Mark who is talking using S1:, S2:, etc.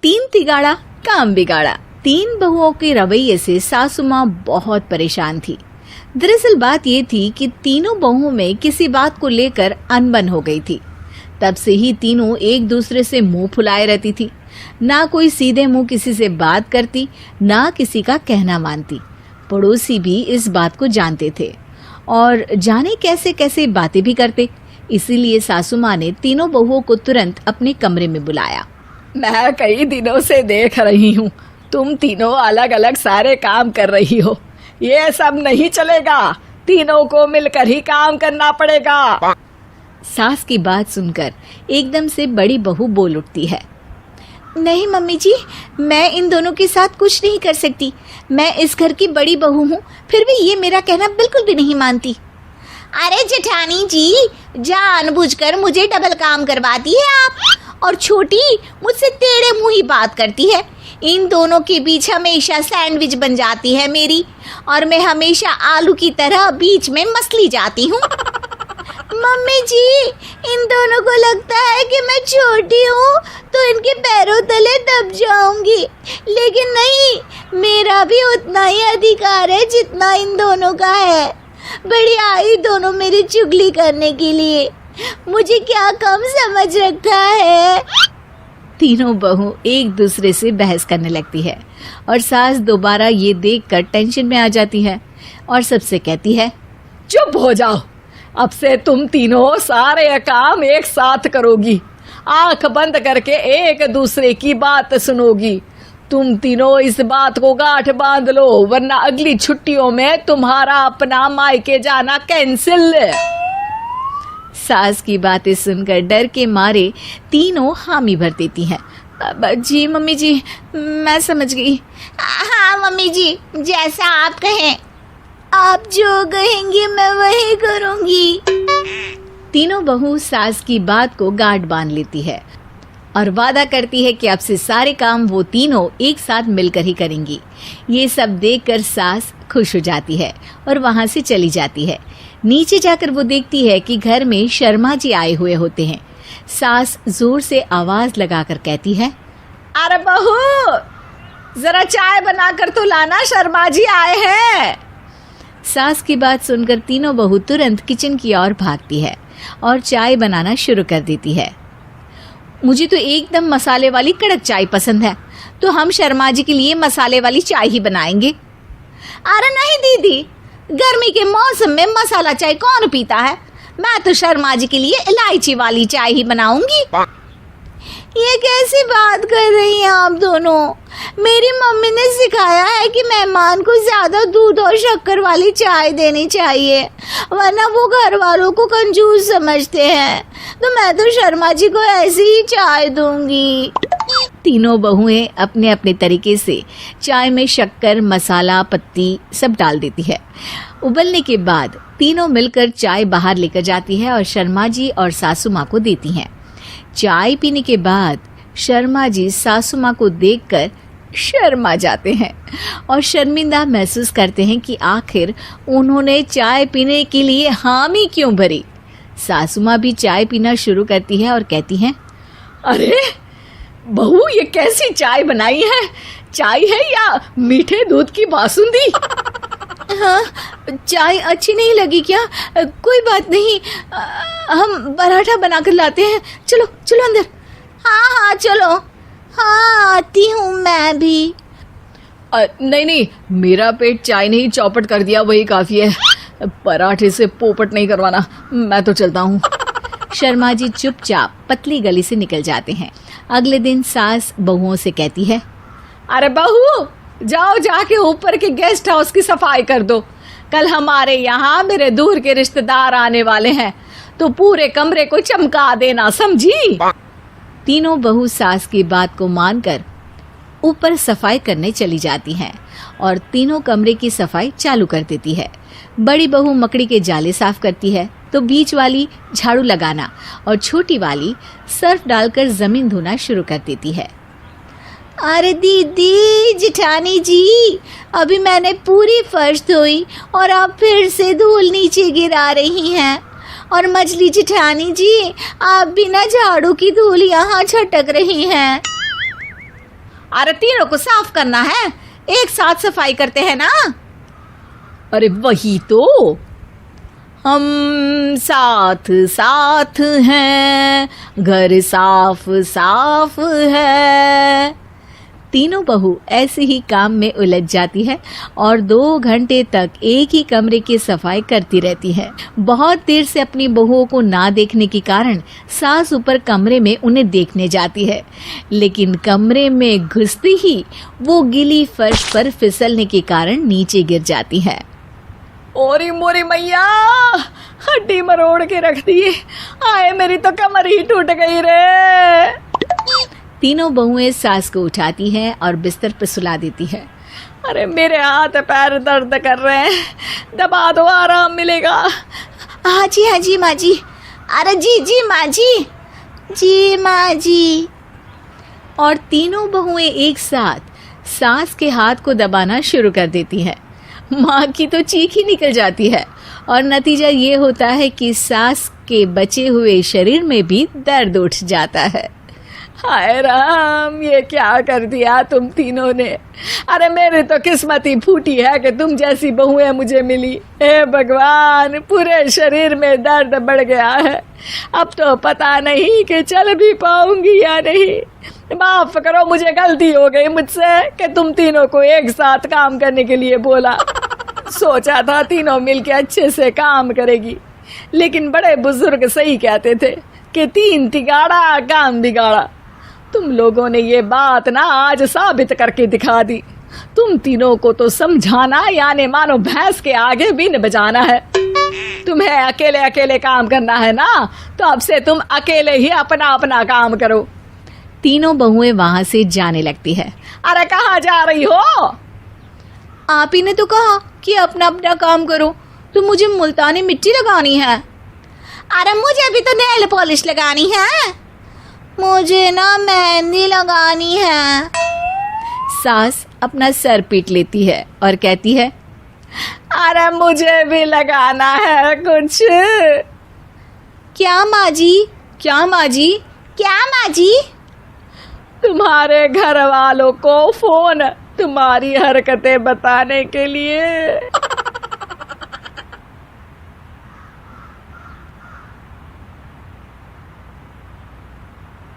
S1: तीन तिगाड़ा काम बिगाड़ा। तीन बहुओं के रवैये से सासू माँ बहुत परेशान थी। दरअसल बात ये थी कि तीनों बहुओं में किसी बात को लेकर अनबन हो गई थी। तब से ही तीनों एक दूसरे से मुंह फुलाए रहती थी। ना कोई सीधे मुंह किसी से बात करती, ना किसी का कहना मानती। पड़ोसी भी इस बात को जानते थे और जाने कैसे कैसे बातें भी करते। इसीलिए सासू माँ ने तीनों बहुओं को तुरंत अपने कमरे में बुलाया।
S2: मैं कई दिनों से देख रही हूँ, तुम तीनों अलग अलग सारे काम कर रही हो। ये सब नहीं चलेगा, तीनों को मिलकर ही काम करना पड़ेगा।
S1: सास की बात सुनकर एकदम से बड़ी बहू बोल उठती है। नहीं मम्मी जी, मैं इन दोनों के साथ कुछ नहीं कर सकती। मैं इस घर की बड़ी बहू हूँ, फिर भी ये मेरा कहना बिल्कुल भी नहीं मानती।
S3: अरे जेठानी जी, जानबूझकर मुझे डबल काम करवाती है आप, और छोटी मुझसे टेढ़े मुंह ही बात करती है। इन दोनों के बीच हमेशा सैंडविच बन जाती है मेरी, और मैं हमेशा आलू की तरह बीच में मसली जाती हूँ। मम्मी जी, इन दोनों को लगता है कि मैं छोटी हूँ तो इनके पैरों तले दब जाऊंगी, लेकिन नहीं, मेरा भी उतना ही अधिकार है जितना इन दोनों का है। बड़ी आई दोनों मेरी चुगली करने के लिए, मुझे क्या कम समझ रखा है।
S1: तीनों बहू एक दूसरे से बहस करने लगती है और सास दोबारा ये देखकर टेंशन में आ जाती है और सबसे कहती है,
S2: चुप हो जाओ, अब से तुम तीनों सारे काम एक साथ करोगी, आंख बंद करके एक दूसरे की बात सुनोगी। तुम तीनों इस बात को गांठ बांध लो, वरना अगली छुट्टियों में तुम्हारा अपना मायके जाना कैंसिल।
S1: सास की बातें सुनकर डर के मारे तीनों हामी भर देती हैं। जी मम्मी जी, मैं समझ गई।
S3: हाँ मम्मी जी, जैसा आप कहें। आप जो कहेंगी मैं वही करूंगी।
S1: तीनों बहू सास की बात को गांठ बांध लेती है और वादा करती है कि अब से सारे काम वो तीनों एक साथ मिलकर ही करेंगी। ये सब देखकर सास खुश हो जाती है और वहां से चली जाती है। नीचे जाकर वो देखती है कि घर में शर्मा जी आए हुए होते हैं। सास जोर से आवाज लगाकर कहती है,
S2: अरे बहू, जरा चाय बनाकर तो लाना, शर्मा जी आए हैं।
S1: सास की बात सुनकर तीनों बहू तुरंत किचन की ओर भागती है और चाय बनाना शुरू कर देती है। मुझे तो एकदम मसाले वाली कड़क चाय पसंद है, तो हम शर्मा जी के लिए मसाले वाली चाय ही बनाएंगे।
S3: अरे नहीं दीदी, गर्मी के मौसम में मसाला चाय कौन पीता है? मैं तो शर्मा जी के लिए इलायची वाली चाय ही बनाऊंगी। ये कैसी बात कर रही हैं आप दोनों? मेरी मम्मी ने सिखाया है कि मेहमान को ज्यादा दूध और शक्कर वाली चाय देनी चाहिए, वरना वो घर वालों को कंजूस समझते हैं। तो मैं तो शर्मा जी को ऐसी ही चाय दूंगी।
S1: तीनों बहुएं अपने अपने तरीके से चाय में शक्कर, मसाला, पत्ती सब डाल देती है। उबलने के बाद तीनों मिलकर चाय बाहर लेकर जाती है और शर्मा जी और सासू माँ को देती हैं। चाय पीने के बाद शर्मा जी सासू माँ को देखकर शर्मा जाते हैं और शर्मिंदा महसूस करते हैं कि आखिर उन्होंने चाय पीने के लिए हामी क्यों भरी। सासू माँ भी चाय पीना शुरू करती है और कहती हैं,
S2: अरे बहू, ये कैसी चाय बनाई है? चाय है या मीठे दूध की बासुंदी?
S1: हाँ, चाय अच्छी नहीं लगी क्या? कोई बात नहीं, हम पराठा बनाकर लाते हैं। चलो चलो अंदर।
S3: हाँ चलो। हाँ, आती हूँ मैं भी।
S2: नहीं, मेरा पेट चाय ने ही चौपट कर दिया, वही काफी है। पराठे से पोपट नहीं करवाना, मैं तो चलता हूँ।
S1: शर्मा जी चुपचाप पतली गली से निकल जाते हैं। अगले दिन सास बहुओं से कहती है,
S2: अरे बहू, जाओ जाके ऊपर के गेस्ट हाउस की सफाई कर दो। कल हमारे यहाँ मेरे दूर के रिश्तेदार आने वाले हैं, तो पूरे कमरे को चमका देना, समझी?
S1: तीनों बहू सास की बात को मानकर ऊपर सफाई करने चली जाती हैं और तीनों कमरे की सफाई चालू कर देती है। बड़ी बहू मकड़ी के जाले साफ करती है, तो बीच वाली झाड़ू लगाना और छोटी वाली सर्फ डालकर जमीन धोना शुरू कर देती है।
S3: अरे दीदी, जेठानी जी, अभी मैंने पूरी फर्श धोई और आप फिर से धूल नीचे गिरा रही हैं। और मछली जेठानी जी, आप बिना झाड़ू की धूल यहाँ छटक रही हैं। अरे तीनों को साफ करना है, एक साथ सफाई करते हैं ना।
S2: अरे वही तो, हम साथ साथ हैं, घर साफ साफ है।
S1: तीनों बहू ऐसे ही काम में उलझ जाती है और 2 घंटे तक एक ही कमरे की सफाई करती रहती है। बहुत देर से अपनी बहुओं को ना देखने के कारण सास ऊपर कमरे में उन्हें देखने जाती है, लेकिन कमरे में घुसती ही वो गीली फर्श पर फिसलने के कारण नीचे गिर जाती है।
S2: ओरी मोरी मैया, हड्डी मरोड़ के रख दी। आए मेरी तो कमर ही टूट गई रे।
S1: तीनों बहुएं सास को उठाती हैं और बिस्तर पर सुला देती है।
S2: अरे मेरे हाथ पैर दर्द कर रहे हैं, दबा दो, आराम मिलेगा।
S3: हाँ जी माँ जी। अरे जी माँ जी माँ जी।
S1: और तीनों बहुएं एक साथ सास के हाथ को दबाना शुरू कर देती है। माँ की तो चीख ही निकल जाती है और नतीजा ये होता है कि सास के बचे हुए शरीर में भी दर्द उठ जाता है।
S2: हाय राम, ये क्या कर दिया तुम तीनों ने। अरे मेरी तो किस्मत ही फूटी है कि तुम जैसी बहुएं मुझे मिली। हे भगवान, पूरे शरीर में दर्द बढ़ गया है। अब तो पता नहीं कि चल भी पाऊंगी या नहीं। माफ करो, मुझे गलती हो गई मुझसे कि तुम तीनों को एक साथ काम करने के लिए बोला। सोचा था तीनों मिलके अच्छे से काम करेगी, लेकिन बड़े बुजुर्ग सही कहते थे कि 3 तिगाड़ा काम बिगाड़ा। तुम लोगों ने ये बात ना आज साबित करके दिखा दी। तुम तीनों को तो समझाना यानी मानो भैंस के आगे बीन बजाना है। तुम्हें अकेले अकेले काम करना है ना, तो अब से तुम अकेले ही अपना अपना काम करो।
S1: तीनों बहुएं वहां से जाने लगती है।
S2: अरे कहाँ जा रही हो?
S3: आप ही ने तो कहा कि अपना अपना काम तो मुझे मुल्तानी मिट्टी लगानी है। अरे मुझे भी तो नेल पॉलिश लगानी है, मुझे ना मेहंदी लगानी है।
S1: सास अपना सर पीट लेती है और कहती है,
S2: अरे मुझे भी लगाना है कुछ।
S3: क्या माँ जी? क्या माँ जी? क्या माँ जी?
S2: तुम्हारे घर वालों को फोन तुम्हारी हरकतें बताने के लिए।